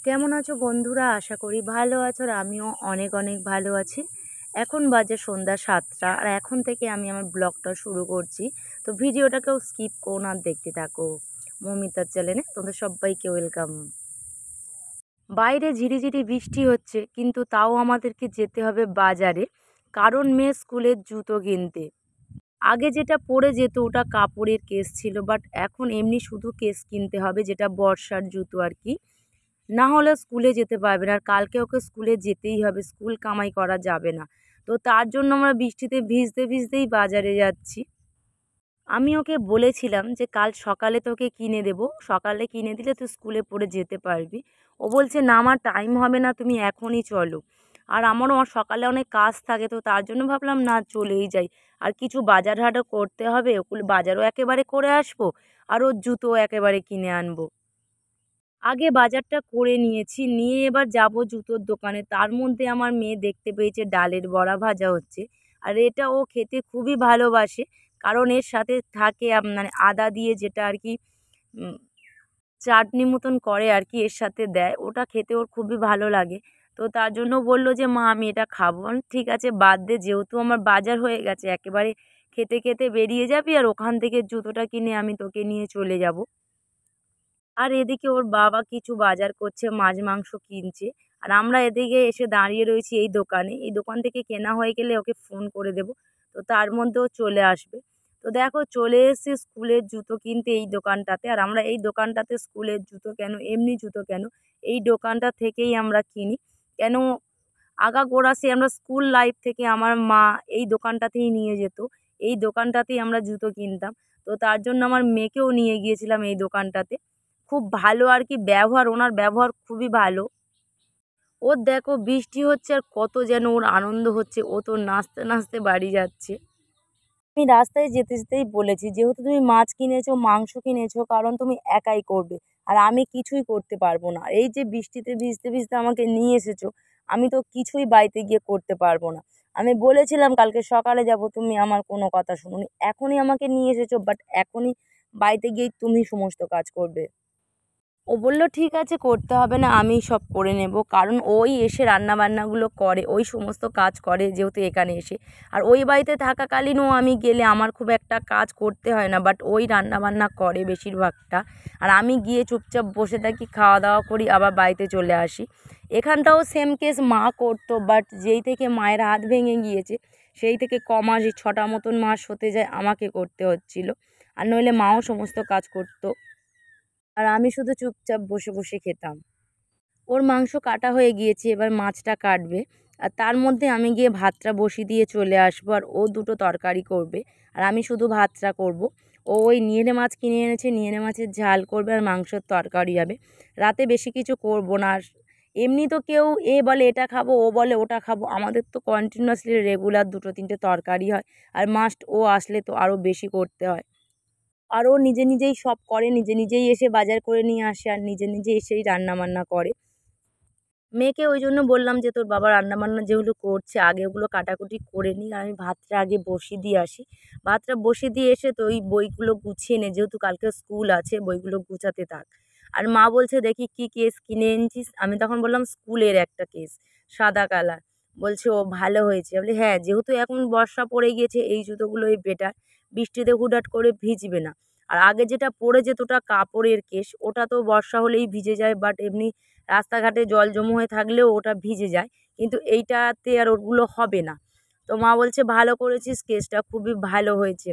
কেমন আছো বন্ধুরা? আশা করি ভালো আছো আর আমিও অনেক অনেক ভালো আছি। এখন বাজে সন্ধ্যা ৭টা আর এখন থেকে আমি আমার ব্লগটা শুরু করছি। তো ভিডিওটাকেও স্কিপ করো না, দেখতে থাকো। মৌমিতার চ্যানেলে তোমাদের সবাইকে ওয়েলকাম। বাইরে ঝিরিঝিরি বৃষ্টি হচ্ছে, কিন্তু তাও আমাদেরকে যেতে হবে বাজারে, কারণ মেয়ে স্কুলের জুতো কিনতে। আগে যেটা পরে যেত ওটা কাপড়ের কেস ছিল, বাট এখন এমনি শুধু কেস কিনতে হবে, যেটা বর্ষার জুতো আর কি। না হলে স্কুলে যেতে পারবে না, আর কালকে ওকে স্কুলে যেতেই হবে, স্কুল কামাই করা যাবে না। তো তার জন্য আমরা বৃষ্টিতে ভিজতে ভিজতেই বাজারে যাচ্ছি। আমি ওকে বলেছিলাম যে কাল সকালে তোকে কিনে দেবো, সকালে কিনে দিলে তুই স্কুলে পড়ে যেতে পারবি। ও বলছে না, আমার টাইম হবে না, তুমি এখনই চলো। আর আমারও আমার সকালে অনেক কাজ থাকে, তো তার জন্য ভাবলাম না, চলেই যাই। আর কিছু বাজার হাটও করতে হবে, ওগুলো বাজারও একেবারে করে আসবো, আর ওর জুতো একেবারে কিনে আনবো। আগে বাজারটা করে নিয়েছি, নিয়ে এবার যাব জুতোর দোকানে। তার মধ্যে আমার মেয়ে দেখতে পেয়েছে ডালের বড়া ভাজা হচ্ছে, আর এটা ও খেতে খুবই ভালোবাসে। কারণ এর সাথে থাকে মানে আদা দিয়ে যেটা আর কি উম, চাটনি মতন করে আর কি, এর সাথে দেয়, ওটা খেতে ওর খুবই ভালো লাগে। তো তার জন্য বললো যে মা আমি এটা খাবো। আমি ঠিক আছে বাদ দে, যেহেতু আমার বাজার হয়ে গেছে, একেবারে খেতে খেতে বেরিয়ে যাবি আর ওখান থেকে জুতোটা কিনে আমি তোকে নিয়ে চলে যাব। আর এদিকে ওর বাবা কিছু বাজার করছে, মাছ মাংস কিনছে। আর আমরা এদিকে এসে দাঁড়িয়ে রয়েছি এই দোকানে। এই দোকান থেকে কেনা হয়ে গেলে ওকে ফোন করে দেব, তো তার মধ্যেও চলে আসবে। তো দেখো চলে এসেছি স্কুলের জুতো কিনতে এই দোকানটাতে। আর আমরা এই দোকানটাতে স্কুলের জুতো কেন, এমনি জুতো কেন, এই দোকানটা থেকেই আমরা কিনি। কেন, আগাগোড়া সে আমরা স্কুল লাইফ থেকে আমার মা এই দোকানটাতেই নিয়ে যেত, এই দোকানটাতেই আমরা জুতো কিনতাম। তো তার জন্য আমার মেয়েকেও নিয়ে গিয়েছিলাম এই দোকানটাতে। খুব ভালো আর কি ব্যবহার, ওনার ব্যবহার খুবই ভালো। ওর দেখো বৃষ্টি হচ্ছে আর কত যেন ওর আনন্দ হচ্ছে, ও তো নাচতে নাচতে বাড়ি যাচ্ছে। আমি রাস্তায় যেতে যেতেই বলেছি, যেহেতু তুমি মাছ কিনেছো মাংস কিনেছো, কারণ তুমি একাই করবে, আর আমি কিছুই করতে পারবো না। এই যে বৃষ্টিতে ভিজতে ভিজতে আমাকে নিয়ে এসেছো, আমি তো কিছুই বাড়িতে গিয়ে করতে পারবো না। আমি বলেছিলাম কালকে সকালে যাব, তুমি আমার কোনো কথা শুনোনি, এখনই আমাকে নিয়ে এসেছো, বাট এখনই বাড়িতে গিয়ে তুমি সমস্ত কাজ করবে। ও বলল ঠিক আছে, করতে হবে না, আমিই সব করে নেব। কারণ ওই এসে রান্নাবান্নাগুলো করে, ওই সমস্ত কাজ করে যেহেতু এখানে এসে। আর ওই বাড়িতে থাকাকালীনও আমি গেলে আমার খুব একটা কাজ করতে হয় না, বাট ওই রান্নাবান্না করে বেশিরভাগটা। আর আমি গিয়ে চুপচাপ বসে থাকি, খাওয়া দাওয়া করি, আবার বাড়িতে চলে আসি। এখানটাও সেম কেস, মা করতো, বাট যেই থেকে মায়ের হাত ভেঙে গিয়েছে সেই থেকে কমাস 6টা মতন মাস হতে যায় আমাকে করতে হচ্ছিল। আর নইলে মাও সমস্ত কাজ করতো, আর আমি শুধু চুপচাপ বসে বসে খেতাম। ওর মাংস কাটা হয়ে গিয়েছে, এবার মাছটা কাটবে। আর তার মধ্যে আমি গিয়ে ভাতটা বসিয়ে দিয়ে চলে আসবো, আর ও দুটো তরকারি করবে, আর আমি শুধু ভাতটা করব। ও ওই নিয়েনে মাছ কিনে এনেছে, নিয়েনে মাছের ঝাল করবে আর মাংসের তরকারি হবে। রাতে বেশি কিছু করব না। আর এমনি তো কেউ এ বলে এটা খাবো, ও বলে ওটা খাবো, আমাদের তো কন্টিনিউয়াসলি রেগুলার দুটো তিনটে তরকারি হয়। আর মাস্ট ও আসলে তো আরও বেশি করতে হয়। আর ও নিজে নিজেই সব করে, নিজে নিজেই এসে বাজার করে নিয়ে আসে, আর নিজে নিজে এসেই রান্নাবান্না করে। মেয়েকে ওই জন্য বললাম যে তোর বাবা রান্নাবান্না যেগুলো করছে আগে ওগুলো কাটাকুটি করে নিই, আর আমি ভাতটা আগে বসিয়ে দিয়ে আসি। ভাতটা বসিয়ে দিয়ে এসে তো ওই বইগুলো গুছিয়ে নে, যেহেতু কালকে স্কুল আছে, বইগুলো গুছাতে থাক। আর মা বলছে দেখি কি কেস কিনে এনেছিস। আমি তখন বললাম স্কুলের একটা কেস, সাদা কালার। বলছে ও ভালো হয়েছে। বলি হ্যাঁ, যেহেতু এখন বর্ষা পড়ে গিয়েছে এই জুতোগুলোই বেটার, বৃষ্টিতে হুটহাট করে ভিজবে না। আর আগে যেটা পরে যেত ওটা কাপড়ের কেস, ওটা তো বর্ষা হলেই ভিজে যায়, বাট এমনি রাস্তাঘাটে জল জমে হয়ে থাকলেও ওটা ভিজে যায়। কিন্তু এইটাতে আর ওগুলো হবে না। তো মা বলছে ভালো করেছিস, কেসটা খুবই ভালো হয়েছে।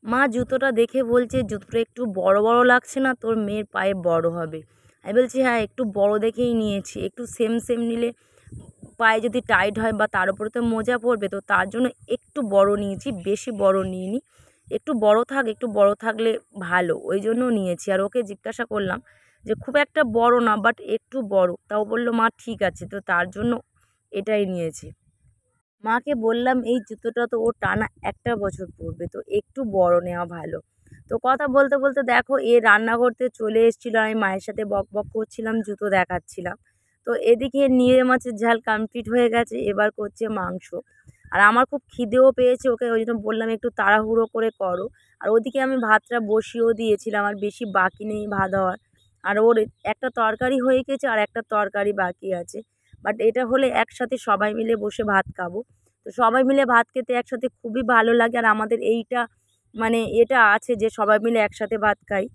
মা জুতোটা দেখে বলছে জুতোটা একটু বড় বড় লাগছে না, তোর মেয়ের পায়ে বড় হবে। আমি বলছি হ্যাঁ, একটু বড় দেখেই নিয়েছি, একটু সেম সেম নিলে পায়ে যদি টাইট হয় বা তার উপরে তো মোজা পড়বে, তো তার জন্য একটু বড় নিয়েছি, বেশি বড় নিইনি। একটু বড় থাক, একটু বড় থাকলে ভালো, ওই জন্য নিয়েছি। আর ওকে জিজ্ঞাসা করলাম যে খুব একটা বড় না, বাট একটু বড়, তাও বললো মা ঠিক আছে, তো তার জন্য এটাই নিয়েছি। মাকে বললাম এই জুতোটা তো ও টানা 1 বছর পরবে, তো একটু বড় নেওয়া ভালো। তো কথা বলতে বলতে দেখো এ রান্না করতে চলে এসেছিলো, আমি মায়ের সাথে বক বক করছিলাম, জুতো দেখাচ্ছিলাম। তো এদিকে নিয়ে মাছের ঝাল কমপ্লিট হয়ে গেছে, এবার করছে মাংস। আর আমার খুব খিদেও পেয়েছে, ওকে ওই জন্য বললাম একটু তাড়াহুড়ো করে করো। আর ওদিকে আমি ভাতটা বসিয়েও দিয়েছিলাম, আর বেশি বাকি নেই ভাত হওয়ার। আর ওর একটা তরকারি হয়ে গেছে আর একটা তরকারি বাকি আছে। বাট এটা হলে একসাথে সবাই মিলে বসে ভাত খাবো। তো সবাই মিলে ভাত খেতে একসাথে খুবই ভালো লাগে। আর আমাদের এইটা মানে এটা আছে যে সবাই মিলে একসাথে ভাত খাই।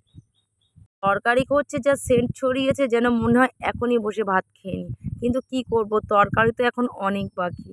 তরকারি করছে যা সেন্ট ছড়িয়েছে যেন মনে হয় এখনই বসে ভাত খেয়ে নিই। কিন্তু কি করব, তরকারি তো এখন অনেক বাকি।